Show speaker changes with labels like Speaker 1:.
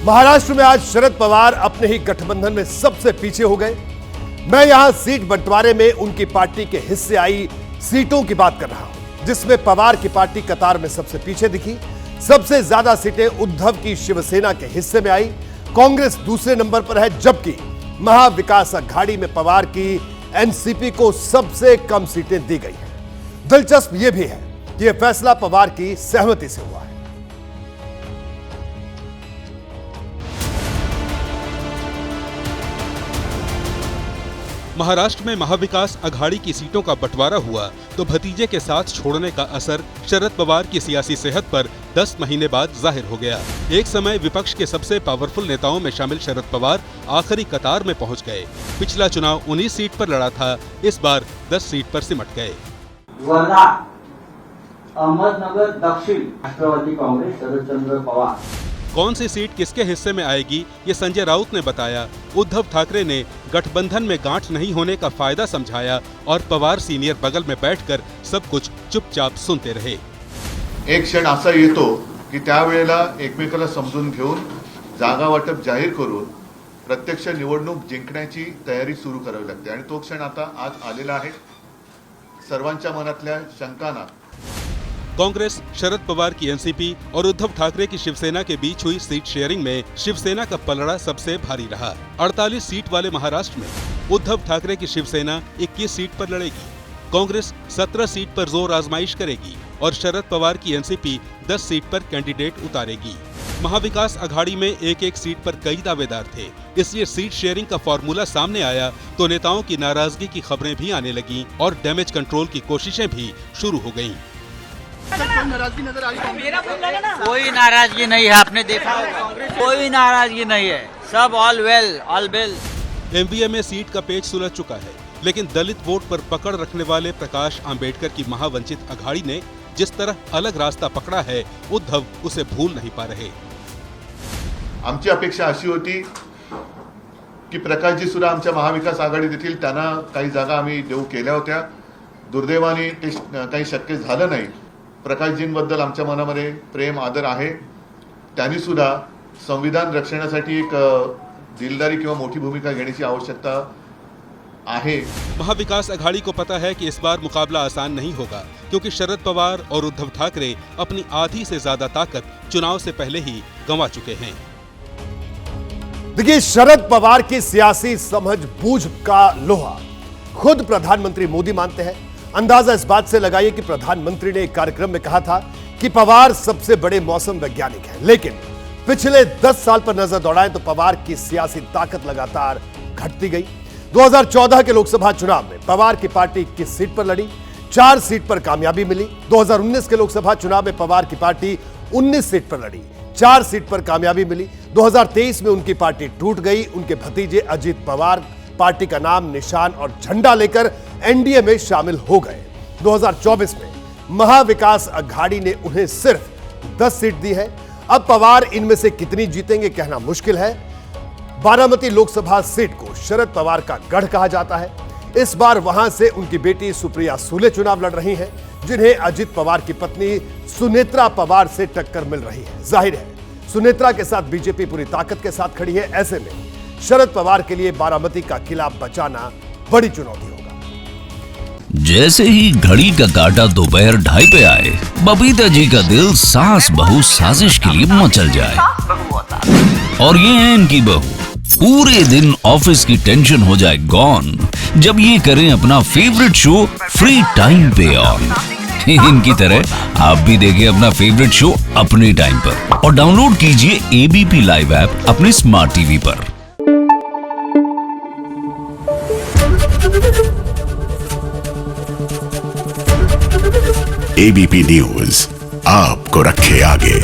Speaker 1: महाराष्ट्र में आज शरद पवार अपने ही गठबंधन में सबसे पीछे हो गए। मैं यहां सीट बंटवारे में उनकी पार्टी के हिस्से आई सीटों की बात कर रहा हूं, जिसमें पवार की पार्टी कतार में सबसे पीछे दिखी। सबसे ज्यादा सीटें उद्धव की शिवसेना के हिस्से में आई। कांग्रेस दूसरे नंबर पर है, जबकि महाविकास अघाड़ी में पवार की एनसीपी को सबसे कम सीटें दी गई हैं। दिलचस्प यह भी है कि यह फैसला पवार की सहमति से हुआ है।
Speaker 2: महाराष्ट्र में महाविकास अघाड़ी की सीटों का बंटवारा हुआ तो भतीजे के साथ छोड़ने का असर शरद पवार की सियासी सेहत पर 10 महीने बाद जाहिर हो गया। एक समय विपक्ष के सबसे पावरफुल नेताओं में शामिल शरद पवार आखिरी कतार में पहुंच गए। पिछला चुनाव 19 सीट पर लड़ा था, इस बार 10 सीट पर सिमट गए।
Speaker 3: वर्धा, अहमदनगर दक्षिण, राष्ट्रवादी कांग्रेस, शरदचंद्र पवार।
Speaker 2: कौन सी सीट किसके हिस्से में आएगी, ये संजय राउत ने बताया। उद्धव ठाकरे ने गठबंधन में गांठ नहीं होने का फायदा समझाया और पवार सीनियर बगल में बैठकर सब कुछ चुपचाप सुनते रहे।
Speaker 4: एक क्षण असा येतो की त्यावेळेला एकमेकाला समजून घेऊन जागा वाटप जाहीर करून प्रत्यक्ष निवडणूक जिंकण्याची तयारी सुरू करावी लागते आणि तो क्षण आता आज आलेला आहे। सर्वांच्या मनातल्या शंकांना
Speaker 2: कांग्रेस, शरद पवार की एनसीपी और उद्धव ठाकरे की शिवसेना के बीच हुई सीट शेयरिंग में शिवसेना का पलड़ा सबसे भारी रहा। 48 सीट वाले महाराष्ट्र में उद्धव ठाकरे की शिवसेना 21 सीट पर लड़ेगी। कांग्रेस 17 सीट पर जोर आजमाइश करेगी और शरद पवार की एनसीपी 10 सीट पर कैंडिडेट उतारेगी। महाविकास अघाड़ी में एक सीट पर कई दावेदार थे, इसलिए सीट शेयरिंग का फॉर्मूला सामने आया तो नेताओं की नाराजगी की खबरें भी आने लगी और डैमेज कंट्रोल की कोशिशें भी शुरू हो गयी।
Speaker 5: कोई नाराजगी नहीं है, आपने देखा होगा, कोई नाराजगी नहीं है, सब all well all well.
Speaker 2: MVA में सीट का पेच सुलझ चुका है, लेकिन दलित वोट पर पकड़ रखने वाले प्रकाश आंबेडकर की महावंचित अघाड़ी ने जिस तरह अलग रास्ता पकड़ा है, उद्धव उसे भूल नहीं पा रहे।
Speaker 4: आमची अपेक्षा अशी होती की प्रकाशजी सुद्धा आमच्या महाविकास आघाडीत येतील, त्यांना काही जागा आम्ही देऊ केल्या होत्या। दुर्दैवाने ते काही शक्य झालं नाही। प्रकाशजींबद्दल आमच्या मनामध्ये प्रेम आदर आहे। त्यांनी सुद्धा संविधान रक्षणासाठी एक दिलदारी किंवा मोठी भूमिका घेण्याची आवश्यकता आहे।
Speaker 2: महाविकास अघाड़ी को पता है कि इस बार मुकाबला आसान नहीं होगा, क्योंकि शरद पवार और उद्धव ठाकरे अपनी आधी से ज्यादा ताकत चुनाव से पहले ही गंवा चुके हैं।
Speaker 1: देखिए, शरद पवार की सियासी समझ बूझ का लोहा खुद प्रधानमंत्री मोदी मानते हैं। अंदाजा इस बात से लगाइए कि प्रधानमंत्री ने एक कार्यक्रम में कहा था कि पवार सबसे बड़े मौसम वैज्ञानिक हैं, लेकिन पिछले 10 साल पर नजर दौड़ाएं तो पवार की सियासी ताकत लगातार घटती गई। 2014 के लोकसभा चुनाव में पवार की पार्टी 21 सीट पर लड़ी, 4 सीट पर कामयाबी मिली। 2019 के लोकसभा चुनाव में पवार की पार्टी 19 सीट पर लड़ी, 4 सीट पर कामयाबी मिली। 2023 में उनकी पार्टी टूट गई। उनके भतीजे अजित पवार पार्टी का नाम, निशान और झंडा लेकर एनडीए में शामिल हो गए। 2024 में महाविकास अघाड़ी ने उन्हें सिर्फ 10 सीट दी है। अब पवार इनमें से कितनी जीतेंगे कहना मुश्किल है। बारामती लोकसभा सीट को शरद पवार का गढ़ कहा जाता है। इस बार वहां से उनकी बेटी सुप्रिया सुले चुनाव लड़ रही हैं, जिन्हें अजित पवार की पत्नी सुनेत्रा पवार से टक्कर मिल रही है। जाहिर है, सुनेत्रा के साथ बीजेपी पूरी ताकत के साथ खड़ी है। ऐसे में शरद पवार के लिए बारामती का किला बचाना बड़ी चुनौती होगा।
Speaker 6: जैसे ही घड़ी का काटा दोपहर 2:30 पे आए, बबीता जी का दिल सास बहू साजिश के लिए मचल जाए। और ये है इनकी बहू, पूरे दिन ऑफिस की टेंशन हो जाए गॉन जब ये करें अपना फेवरेट शो फ्री टाइम पे ऑन। इनकी तरह आप भी देखें अपना फेवरेट शो अपने टाइम पर और डाउनलोड कीजिए एबीपी लाइव ऐप अपने स्मार्ट टीवी पर।
Speaker 7: एबीपी न्यूज आपको रखे आगे।